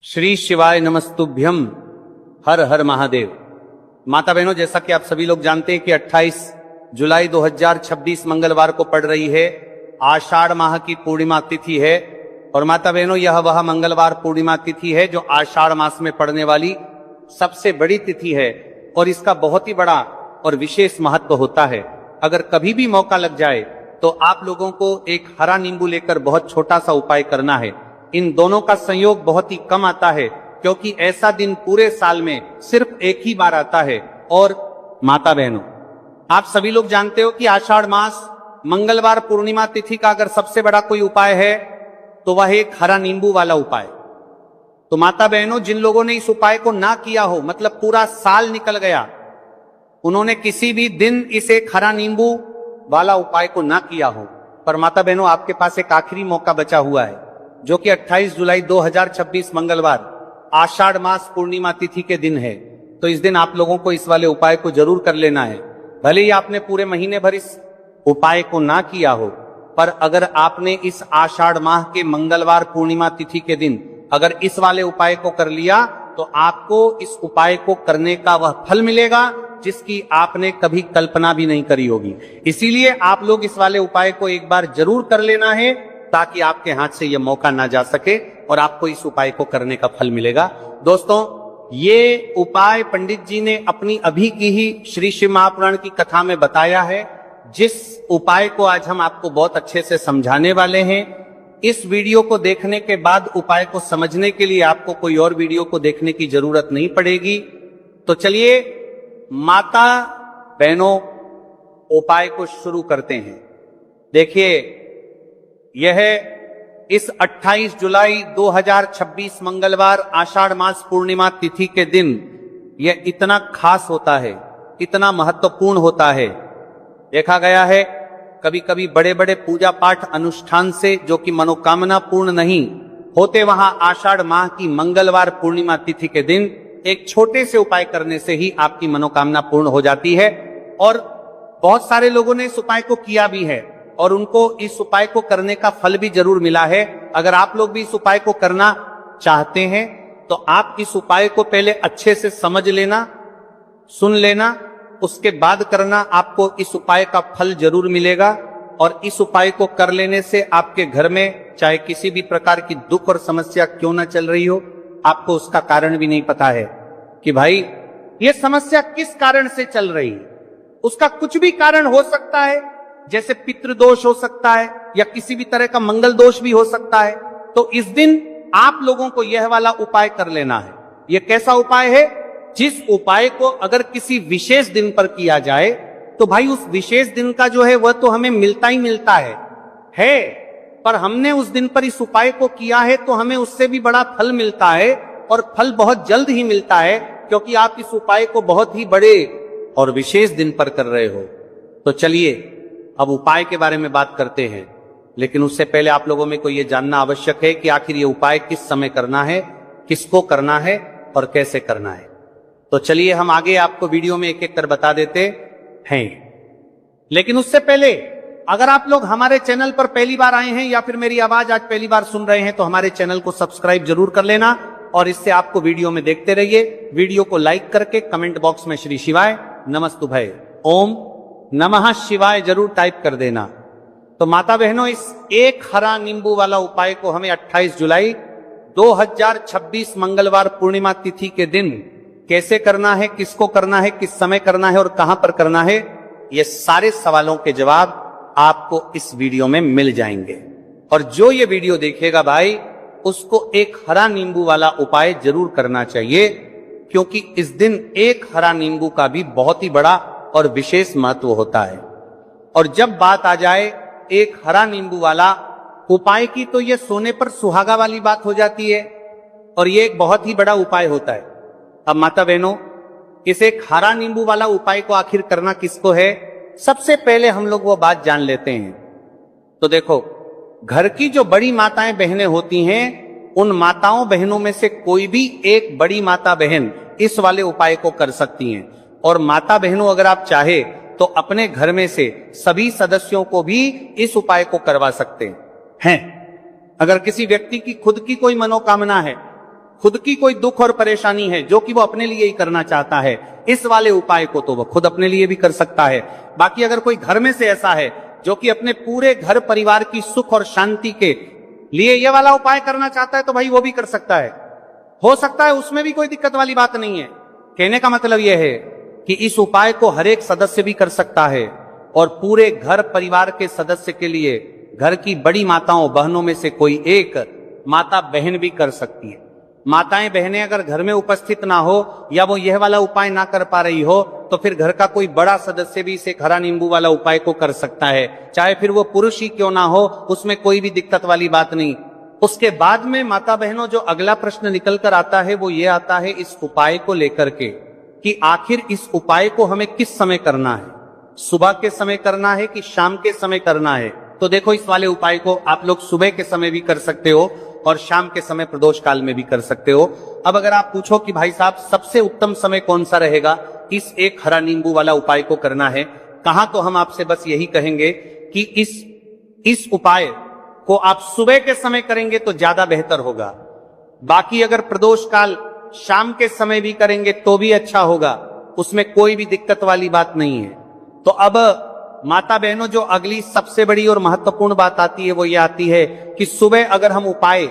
श्री शिवाय नमस्तुभ्यम। हर हर महादेव। माता बहनों, जैसा कि आप सभी लोग जानते हैं कि 28 जुलाई 2026 मंगलवार को पड़ रही है आषाढ़ माह की पूर्णिमा तिथि है। और माता बहनों, यह वह मंगलवार पूर्णिमा तिथि है जो आषाढ़ मास में पड़ने वाली सबसे बड़ी तिथि है और इसका बहुत ही बड़ा और विशेष महत्व होता है। अगर कभी भी मौका लग जाए तो आप लोगों को एक हरा नींबू लेकर बहुत छोटा सा उपाय करना है। इन दोनों का संयोग बहुत ही कम आता है क्योंकि ऐसा दिन पूरे साल में सिर्फ एक ही बार आता है। और माता बहनों, आप सभी लोग जानते हो कि आषाढ़ मास मंगलवार पूर्णिमा तिथि का अगर सबसे बड़ा कोई उपाय है तो वह एक हरा नींबू वाला उपाय। तो माता बहनों, जिन लोगों ने इस उपाय को ना किया हो, मतलब पूरा साल निकल गया, उन्होंने किसी भी दिन इस एक हरा नींबू वाला उपाय को ना किया हो, पर माता बहनों आपके पास एक आखिरी मौका बचा हुआ है जो कि 28 जुलाई 2026 मंगलवार आषाढ़ मास पूर्णिमा तिथि के दिन है। तो इस दिन आप लोगों को इस वाले उपाय को जरूर कर लेना है। भले ही आपने पूरे महीने भर इस उपाय को ना किया हो, पर अगर आपने इस आषाढ़ माह के मंगलवार पूर्णिमा तिथि के दिन अगर इस वाले उपाय को कर लिया तो आपको इस उपाय को करने का वह फल मिलेगा जिसकी आपने कभी कल्पना भी नहीं करी होगी। इसीलिए आप लोग इस वाले उपाय को एक बार जरूर कर लेना है ताकि आपके हाथ से यह मौका ना जा सके और आपको इस उपाय को करने का फल मिलेगा। दोस्तों, ये उपाय पंडित जी ने अपनी अभी की ही श्री शिव महापुराण की कथा में बताया है, जिस उपाय को आज हम आपको बहुत अच्छे से समझाने वाले हैं। इस वीडियो को देखने के बाद उपाय को समझने के लिए आपको कोई और वीडियो को देखने की जरूरत नहीं पड़ेगी। तो चलिए माता बहनों, उपाय को शुरू करते हैं। देखिए, यह इस 28 जुलाई 2026 मंगलवार आषाढ़ मास पूर्णिमा तिथि के दिन यह इतना खास होता है, इतना महत्वपूर्ण होता है। देखा गया है कभी कभी बड़े बड़े पूजा पाठ अनुष्ठान से जो कि मनोकामना पूर्ण नहीं होते, वहां आषाढ़ माह की मंगलवार पूर्णिमा तिथि के दिन एक छोटे से उपाय करने से ही आपकी मनोकामना पूर्ण हो जाती है। और बहुत सारे लोगों ने इस उपाय को किया भी है और उनको इस उपाय को करने का फल भी जरूर मिला है। अगर आप लोग भी इस उपाय को करना चाहते हैं तो आप इस उपाय को पहले अच्छे से समझ लेना, सुन लेना, उसके बाद करना। आपको इस उपाय का फल जरूर मिलेगा और इस उपाय को कर लेने से आपके घर में चाहे किसी भी प्रकार की दुख और समस्या क्यों ना चल रही हो, आपको उसका कारण भी नहीं पता है कि भाई ये समस्या किस कारण से चल रही है। उसका कुछ भी कारण हो सकता है, जैसे पितृदोष हो सकता है या किसी भी तरह का मंगल दोष भी हो सकता है। तो इस दिन आप लोगों को यह वाला उपाय कर लेना है। यह कैसा उपाय है? जिस उपाय को अगर किसी विशेष दिन पर किया जाए तो भाई उस विशेष दिन का जो है वह तो हमें मिलता ही मिलता है, पर हमने उस दिन पर इस उपाय को किया है तो हमें उससे भी बड़ा फल मिलता है और फल बहुत जल्द ही मिलता है क्योंकि आप इस उपाय को बहुत ही बड़े और विशेष दिन पर कर रहे हो। तो चलिए अब उपाय के बारे में बात करते हैं, लेकिन उससे पहले आप लोगों में को यह जानना आवश्यक है कि आखिर ये उपाय किस समय करना है, किसको करना है और कैसे करना है। तो चलिए हम आगे आपको वीडियो में एक एक कर बता देते हैं। लेकिन उससे पहले अगर आप लोग हमारे चैनल पर पहली बार आए हैं या फिर मेरी आवाज आज पहली बार सुन रहे हैं तो हमारे चैनल को सब्सक्राइब जरूर कर लेना और इससे आपको वीडियो में देखते रहिए। वीडियो को लाइक करके कमेंट बॉक्स में श्री शिवाय नमस्तुभय ओम नमः शिवाय जरूर टाइप कर देना। तो माता बहनों, इस एक हरा नींबू वाला उपाय को हमें 28 जुलाई 2026 मंगलवार पूर्णिमा तिथि के दिन कैसे करना है, किसको करना है, किस समय करना है और कहां पर करना है, ये सारे सवालों के जवाब आपको इस वीडियो में मिल जाएंगे। और जो ये वीडियो देखेगा भाई, उसको एक हरा नींबू वाला उपाय जरूर करना चाहिए क्योंकि इस दिन एक हरा नींबू का भी बहुत ही बड़ा और विशेष महत्व होता है। और जब बात आ जाए एक हरा नींबू वाला उपाय की तो यह सोने पर सुहागा वाली बात हो जाती है और यह एक बहुत ही बड़ा उपाय होता है। अब माता बहनों, इस एक हरा नींबू वाला उपाय को आखिर करना किसको है, सबसे पहले हम लोग वो बात जान लेते हैं। तो देखो, घर की जो बड़ी माताएं बहनें होती हैं, उन माताओं बहनों में से कोई भी एक बड़ी माता बहन इस वाले उपाय को कर सकती हैं। और माता बहनों, अगर आप चाहे तो अपने घर में से सभी सदस्यों को भी इस उपाय को करवा सकते हैं। अगर किसी व्यक्ति की खुद की कोई मनोकामना है खुद की कोई दुख और परेशानी है जो कि वो अपने लिए ही करना चाहता है, इस वाले उपाय को तो वो खुद अपने लिए भी कर सकता है। बाकी अगर कोई घर में से ऐसा है जो कि अपने पूरे घर परिवार की सुख और शांति के लिए ये वाला उपाय करना चाहता है तो भाई वो भी कर सकता है, हो सकता है, उसमें भी कोई दिक्कत वाली बात नहीं है। कहने का मतलब यह है कि इस उपाय को हर एक सदस्य भी कर सकता है और पूरे घर परिवार के सदस्य के लिए घर की बड़ी माताओं बहनों में से कोई एक माता बहन भी कर सकती है। माताएं बहनें अगर घर में उपस्थित ना हो या वो यह वाला उपाय ना कर पा रही हो तो फिर घर का कोई बड़ा सदस्य भी इसे हरा नींबू वाला उपाय को कर सकता है, चाहे फिर वो पुरुष ही क्यों ना हो, उसमें कोई भी दिक्कत वाली बात नहीं। उसके बाद में माता बहनों जो अगला प्रश्न निकल कर आता है वो ये आता है इस उपाय को लेकर के कि आखिर इस उपाय को हमें किस समय करना है, सुबह के समय करना है कि शाम के समय करना है। तो देखो, इस वाले उपाय को आप लोग सुबह के समय भी कर सकते हो और शाम के समय प्रदोष काल में भी कर सकते हो। अब अगर आप पूछो कि भाई साहब सबसे उत्तम समय कौन सा रहेगा इस एक हरा नींबू वाला उपाय को करना है, कहां, तो हम आपसे बस यही कहेंगे कि इस उपाय को आप सुबह के समय करेंगे तो ज्यादा बेहतर होगा। बाकी अगर प्रदोष काल शाम के समय भी करेंगे तो भी अच्छा होगा, उसमें कोई भी दिक्कत वाली बात नहीं है। तो अब माता बहनों जो अगली सबसे बड़ी और महत्वपूर्ण बात आती है वो ये आती है कि सुबह अगर हम उपाय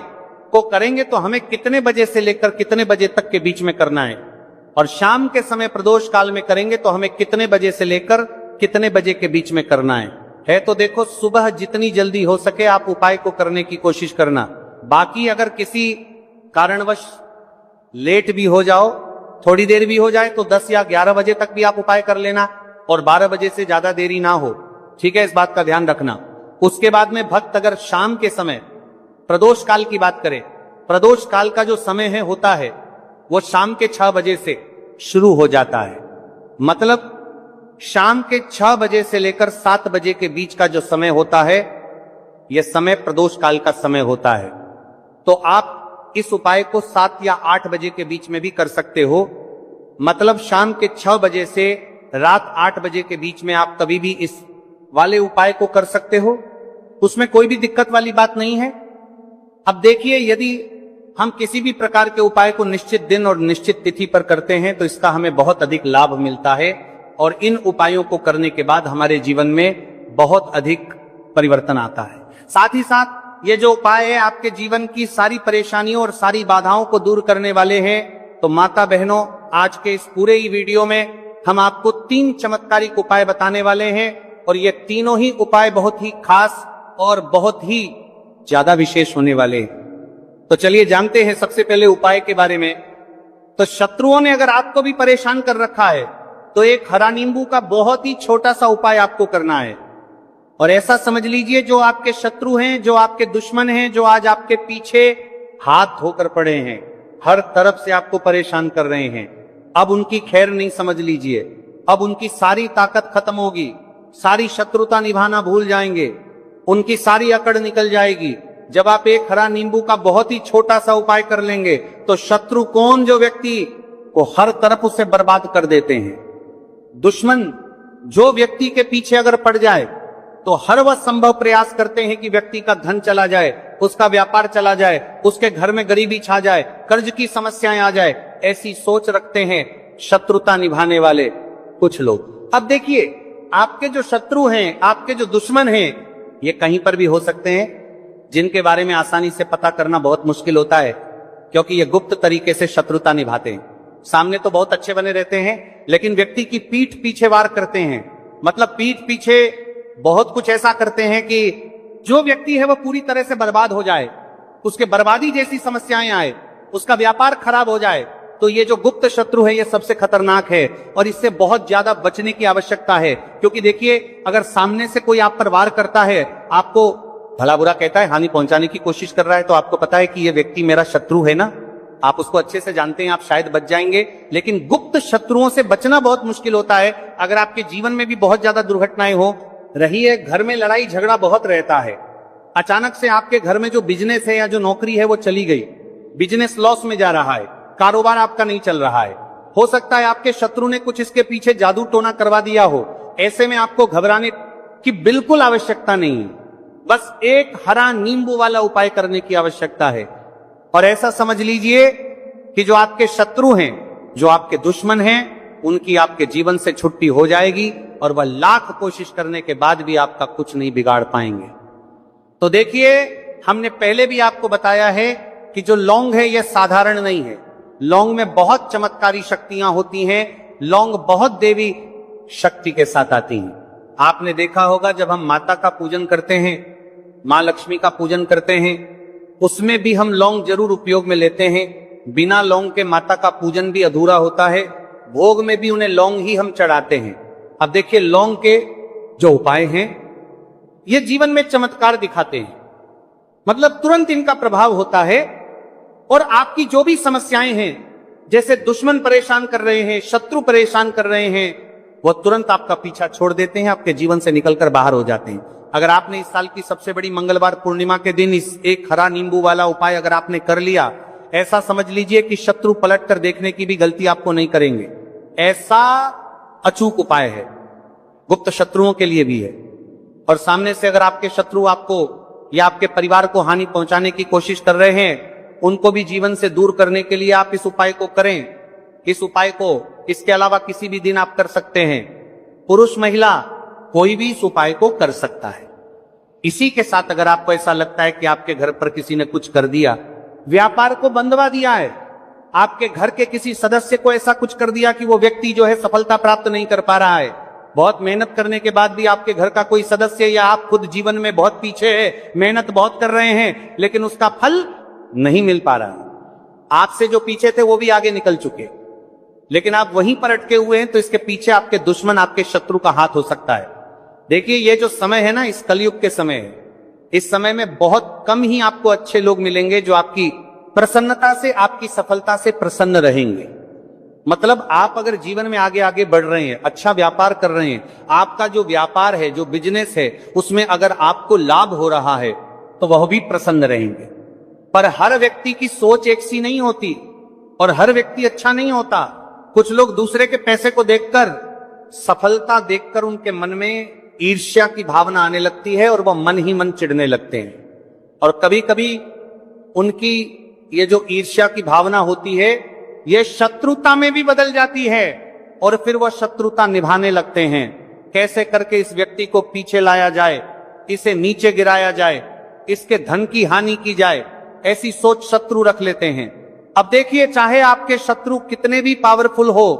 को करेंगे तो हमें कितने बजे से लेकर कितने बजे तक के बीच में करना है, और शाम के समय प्रदोष काल में करेंगे तो हमें कितने बजे से लेकर कितने बजे के बीच में करना है। तो देखो, सुबह जितनी जल्दी हो सके आप उपाय को करने की कोशिश करना। बाकी अगर किसी कारणवश लेट भी हो जाओ, थोड़ी देर भी हो जाए तो 10 या 11 बजे तक भी आप उपाय कर लेना और 12 बजे से ज्यादा देरी ना हो, ठीक है, इस बात का ध्यान रखना। उसके बाद में भक्त अगर शाम के समय प्रदोष काल की बात करें, प्रदोष काल का जो समय है होता है वो शाम के 6 बजे से शुरू हो जाता है। मतलब शाम के 6 बजे से लेकर 7 बजे के बीच का जो समय होता है यह समय प्रदोष काल का समय होता है। तो आप इस उपाय को 7 या 8 बजे के बीच में भी कर सकते हो। मतलब शाम के 6 बजे से रात 8 बजे के बीच में आप कभी भी इस वाले उपाय को कर सकते हो, उसमें कोई भी दिक्कत वाली बात नहीं है। अब देखिए, यदि हम किसी भी प्रकार के उपाय को निश्चित दिन और निश्चित तिथि पर करते हैं तो इसका हमें बहुत अधिक लाभ मिलता है और इन उपायों को करने के बाद हमारे जीवन में बहुत अधिक परिवर्तन आता है। साथ ही साथ ये जो उपाय है आपके जीवन की सारी परेशानियों और सारी बाधाओं को दूर करने वाले हैं। तो माता बहनों, आज के इस पूरे ही वीडियो में हम आपको 3 चमत्कारिक उपाय बताने वाले हैं और ये तीनों ही उपाय बहुत ही खास और बहुत ही ज्यादा विशेष होने वाले हैं। तो चलिए जानते हैं सबसे पहले उपाय के बारे में। तो शत्रुओं ने अगर आपको भी परेशान कर रखा है तो एक हरा नींबू का बहुत ही छोटा सा उपाय आपको करना है। और ऐसा समझ लीजिए, जो आपके शत्रु हैं, जो आपके दुश्मन हैं, जो आज आपके पीछे हाथ धोकर पड़े हैं, हर तरफ से आपको परेशान कर रहे हैं, अब उनकी खैर नहीं समझ लीजिए। अब उनकी सारी ताकत खत्म होगी, सारी शत्रुता निभाना भूल जाएंगे, उनकी सारी अकड़ निकल जाएगी। जब आप एक हरा नींबू का बहुत ही छोटा सा उपाय कर लेंगे तो शत्रु कौन, जो व्यक्ति को हर तरफ उसे बर्बाद कर देते हैं, दुश्मन जो व्यक्ति के पीछे अगर पड़ जाए तो हर वह संभव प्रयास करते हैं कि व्यक्ति का धन चला जाए, उसका व्यापार चला जाए, उसके घर में गरीबी छा जाए, कर्ज की समस्याएं आ जाए, ऐसी सोच रखते हैं शत्रुता निभाने वाले कुछ लोग। अब देखिए, आपके जो शत्रु हैं, आपके जो दुश्मन हैं, ये कहीं पर भी हो सकते हैं, जिनके बारे में आसानी से पता करना बहुत मुश्किल होता है क्योंकि ये गुप्त तरीके से शत्रुता निभाते हैं। सामने तो बहुत अच्छे बने रहते हैं लेकिन व्यक्ति की पीठ पीछे वार करते हैं। मतलब पीठ पीछे बहुत कुछ ऐसा करते हैं कि जो व्यक्ति है वो पूरी तरह से बर्बाद हो जाए, उसके बर्बादी जैसी समस्याएं आए, उसका व्यापार खराब हो जाए। तो ये जो गुप्त शत्रु है ये सबसे खतरनाक है और इससे बहुत ज्यादा बचने की आवश्यकता है। क्योंकि देखिए, अगर सामने से कोई आप पर वार करता है, आपको भला बुरा कहता है, हानि पहुंचाने की कोशिश कर रहा है, तो आपको पता है कि ये व्यक्ति मेरा शत्रु है ना, आप उसको अच्छे से जानते हैं, आप शायद बच जाएंगे। लेकिन गुप्त शत्रुओं से बचना बहुत मुश्किल होता है। अगर आपके जीवन में भी बहुत ज्यादा दुर्घटनाएं हो रही है, घर में लड़ाई झगड़ा बहुत रहता है, अचानक से आपके घर में जो बिजनेस है या जो नौकरी है वो चली गई, बिजनेस लॉस में जा रहा है, कारोबार आपका नहीं चल रहा है, हो सकता है आपके शत्रु ने कुछ इसके पीछे जादू टोना करवा दिया हो। ऐसे में आपको घबराने की बिल्कुल आवश्यकता नहीं है, बस एक हरा नींबू वाला उपाय करने की आवश्यकता है। और ऐसा समझ लीजिए कि जो आपके शत्रु हैं, जो आपके दुश्मन हैं, उनकी आपके जीवन से छुट्टी हो जाएगी और वह लाख कोशिश करने के बाद भी आपका कुछ नहीं बिगाड़ पाएंगे। तो देखिए, हमने पहले भी आपको बताया है कि जो लौंग है यह साधारण नहीं है। लौंग में बहुत चमत्कारी शक्तियां होती हैं। लौंग बहुत देवी शक्ति के साथ आती हैं। आपने देखा होगा जब हम माता का पूजन करते हैं, मां लक्ष्मी का पूजन करते हैं, उसमें भी हम लौंग जरूर उपयोग में लेते हैं। बिना लौंग के माता का पूजन भी अधूरा होता है। भोग में भी उन्हें लौंग ही हम चढ़ाते हैं। अब देखिए, लौंग के जो उपाय हैं ये जीवन में चमत्कार दिखाते हैं। मतलब तुरंत इनका प्रभाव होता है और आपकी जो भी समस्याएं हैं, जैसे दुश्मन परेशान कर रहे हैं, शत्रु परेशान कर रहे हैं, वह तुरंत आपका पीछा छोड़ देते हैं, आपके जीवन से निकलकर बाहर हो जाते हैं। अगर आपने इस साल की सबसे बड़ी मंगलवार पूर्णिमा के दिन इस एक हरा नींबू वाला उपाय अगर आपने कर लिया, ऐसा समझ लीजिए कि शत्रु पलट कर देखने की भी गलती आपको नहीं करेंगे। ऐसा अचूक उपाय है, गुप्त शत्रुओं के लिए भी है। और सामने से अगर आपके शत्रु आपको या आपके परिवार को हानि पहुंचाने की कोशिश कर रहे हैं, उनको भी जीवन से दूर करने के लिए आप इस उपाय को करें। इस उपाय को इसके अलावा किसी भी दिन आप कर सकते हैं। पुरुष महिला कोई भी इस उपाय को कर सकता है। इसी के साथ अगर आपको ऐसा लगता है कि आपके घर पर किसी ने कुछ कर दिया, व्यापार को बंदवा दिया है, आपके घर के किसी सदस्य को ऐसा कुछ कर दिया कि वो व्यक्ति जो है सफलता प्राप्त नहीं कर पा रहा है, बहुत मेहनत करने के बाद भी आपके घर का कोई सदस्य या आप खुद जीवन में बहुत पीछे है, मेहनत बहुत कर रहे हैं लेकिन उसका फल नहीं मिल पा रहा। आपसे जो पीछे थे वो भी आगे निकल चुके, लेकिन आप वहीं पर अटके हुए हैं, तो इसके पीछे आपके दुश्मन, आपके शत्रु का हाथ हो सकता है। देखिए, ये जो समय है ना, इस कलयुग के समय है, इस समय में बहुत कम ही आपको अच्छे लोग मिलेंगे जो आपकी प्रसन्नता से, आपकी सफलता से प्रसन्न रहेंगे। मतलब आप अगर जीवन में आगे आगे बढ़ रहे हैं, अच्छा व्यापार कर रहे हैं, आपका जो व्यापार है, जो बिजनेस है, उसमें अगर आपको लाभ हो रहा है तो वह भी प्रसन्न रहेंगे। पर हर व्यक्ति की सोच एक सी नहीं होती और हर व्यक्ति अच्छा नहीं होता। कुछ लोग दूसरे के पैसे को देखकर, सफलता देखकर उनके मन में ईर्ष्या की भावना आने लगती है और वह मन ही मन चिढ़ने लगते हैं। और कभी कभी उनकी ये जो ईर्ष्या की भावना होती है, ये शत्रुता में भी बदल जाती है और फिर वह शत्रुता निभाने लगते हैं। कैसे करके इस व्यक्ति को पीछे लाया जाए, इसे नीचे गिराया जाए, इसके धन की हानि की जाए, ऐसी सोच शत्रु रख लेते हैं। अब देखिए, चाहे आपके शत्रु कितने भी पावरफुल हो,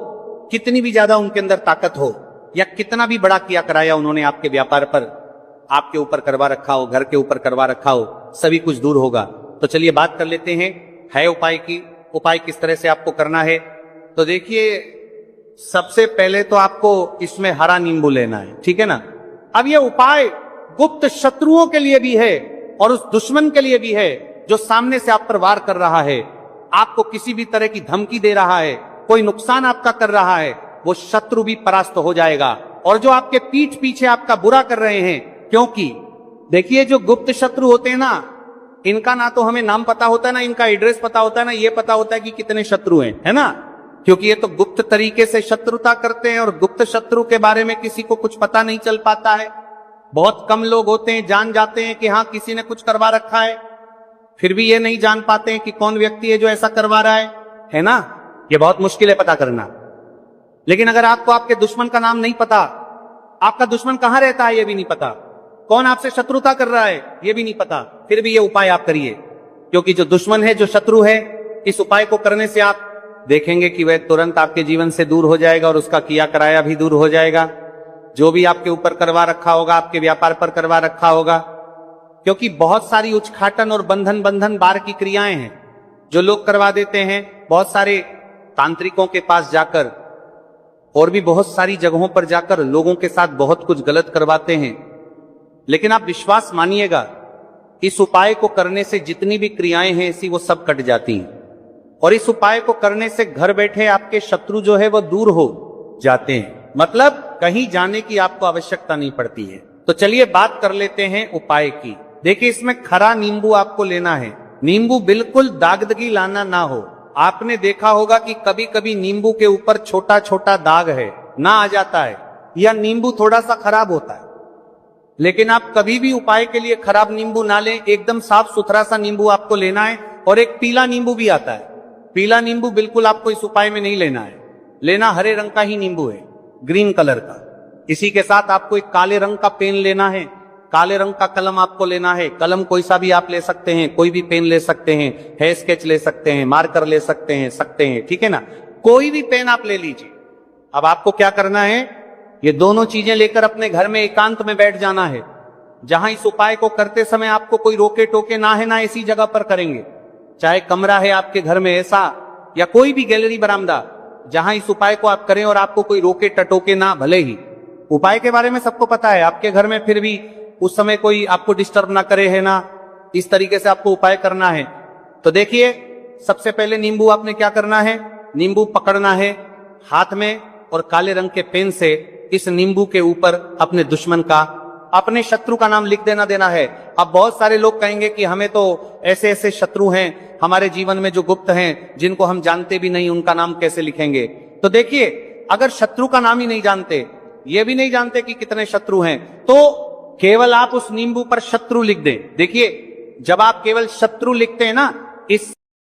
कितनी भी ज्यादा उनके अंदर ताकत हो, या कितना भी बड़ा किया कराया उन्होंने आपके व्यापार पर, आपके ऊपर करवा रखा हो, घर के ऊपर करवा रखा हो, सभी कुछ दूर होगा। तो चलिए बात कर लेते हैं है उपाय की। उपाय किस तरह से आपको करना है, तो देखिए, सबसे पहले तो आपको इसमें हरा नींबू लेना है, ठीक है ना। अब यह उपाय गुप्त शत्रुओं के लिए भी है और उस दुश्मन के लिए भी है जो सामने से आप पर वार कर रहा है, आपको किसी भी तरह की धमकी दे रहा है, कोई नुकसान आपका कर रहा है, वो शत्रु भी परास्त हो जाएगा। और जो आपके पीठ पीछे आपका बुरा कर रहे हैं, क्योंकि देखिए, जो गुप्त शत्रु होते हैं ना, इनका ना तो हमें नाम पता होता है, ना इनका एड्रेस पता होता है, ना ये पता होता है कि कितने शत्रु हैं, है ना। क्योंकि ये तो गुप्त तरीके से शत्रुता करते हैं और गुप्त शत्रु के बारे में किसी को कुछ पता नहीं चल पाता है। बहुत कम लोग होते हैं जान जाते हैं कि हाँ किसी ने कुछ करवा रखा है, फिर भी ये नहीं जान पाते हैं कि कौन व्यक्ति है जो ऐसा करवा रहा है ना। ये बहुत मुश्किल है पता करना। लेकिन अगर आपको आपके दुश्मन का नाम नहीं पता, आपका दुश्मन कहां रहता है ये भी नहीं पता, कौन आपसे शत्रुता कर रहा है ये भी नहीं पता, फिर भी ये उपाय आप करिए। क्योंकि जो दुश्मन है, जो शत्रु है, इस उपाय को करने से आप देखेंगे कि वह तुरंत आपके जीवन से दूर हो जाएगा और उसका किया कराया भी दूर हो जाएगा। जो भी आपके ऊपर करवा रखा होगा, आपके व्यापार पर करवा रखा होगा, क्योंकि बहुत सारी उच्चाटन और बंधन बार की क्रियाएं हैं जो लोग करवा देते हैं। बहुत सारे तांत्रिकों के पास जाकर और भी बहुत सारी जगहों पर जाकर लोगों के साथ बहुत कुछ गलत करवाते हैं। लेकिन आप विश्वास मानिएगा, इस उपाय को करने से जितनी भी क्रियाएं हैं ऐसी, वो सब कट जाती हैं। और इस उपाय को करने से घर बैठे आपके शत्रु जो है वो दूर हो जाते हैं। मतलब कहीं जाने की आपको आवश्यकता नहीं पड़ती है। तो चलिए बात कर लेते हैं उपाय की। देखिए, इसमें खरा नींबू आपको लेना है। नींबू बिल्कुल दागदगी लाना ना हो। आपने देखा होगा कि कभी कभी नींबू के ऊपर छोटा छोटा दाग है ना आ जाता है, या नींबू थोड़ा सा खराब होता है। लेकिन आप कभी भी उपाय के लिए खराब नींबू ना लें, एकदम साफ सुथरा सा नींबू आपको लेना है। और एक पीला नींबू भी आता है, पीला नींबू बिल्कुल आपको इस उपाय में नहीं लेना है, लेना हरे रंग का ही नींबू है, ग्रीन कलर का। इसी के साथ आपको एक काले रंग का पेन लेना है, काले रंग का कलम आपको लेना है। कलम कोई सा भी आप ले सकते हैं, कोई भी पेन ले सकते हैं, हेयर स्केच ले सकते हैं, मार्कर ले सकते हैं, ठीक है ना, कोई भी पेन आप ले लीजिए। अब आपको क्या करना है, ये दोनों चीजें लेकर अपने घर में एकांत में बैठ जाना है, जहां इस उपाय को करते समय आपको कोई रोके टोके ना है, ना ऐसी जगह पर करेंगे। चाहे कमरा है आपके घर में ऐसा, या कोई भी गैलरी बरामदा, जहां इस उपाय को आप करें और आपको कोई रोके टटोके ना। भले ही उपाय के बारे में सबको पता है आपके घर में, फिर भी उस समय कोई आपको डिस्टर्ब ना करे, है ना, इस तरीके से आपको उपाय करना है। तो देखिए, सबसे पहले नींबू आपने क्या करना है, नींबू पकड़ना है हाथ में और काले रंग के पेन से इस नींबू के ऊपर अपने दुश्मन का, अपने शत्रु का नाम लिख देना है। अब बहुत सारे लोग कहेंगे कि हमें तो ऐसे ऐसे शत्रु हैं हमारे जीवन में जो गुप्त हैं, जिनको हम जानते भी नहीं, उनका नाम कैसे लिखेंगे। तो देखिए, अगर शत्रु का नाम ही नहीं जानते, ये भी नहीं जानते कि कितने शत्रु हैं, तो केवल आप उस नींबू पर शत्रु लिख दें। देखिए, जब आप केवल शत्रु लिखते हैं ना, इस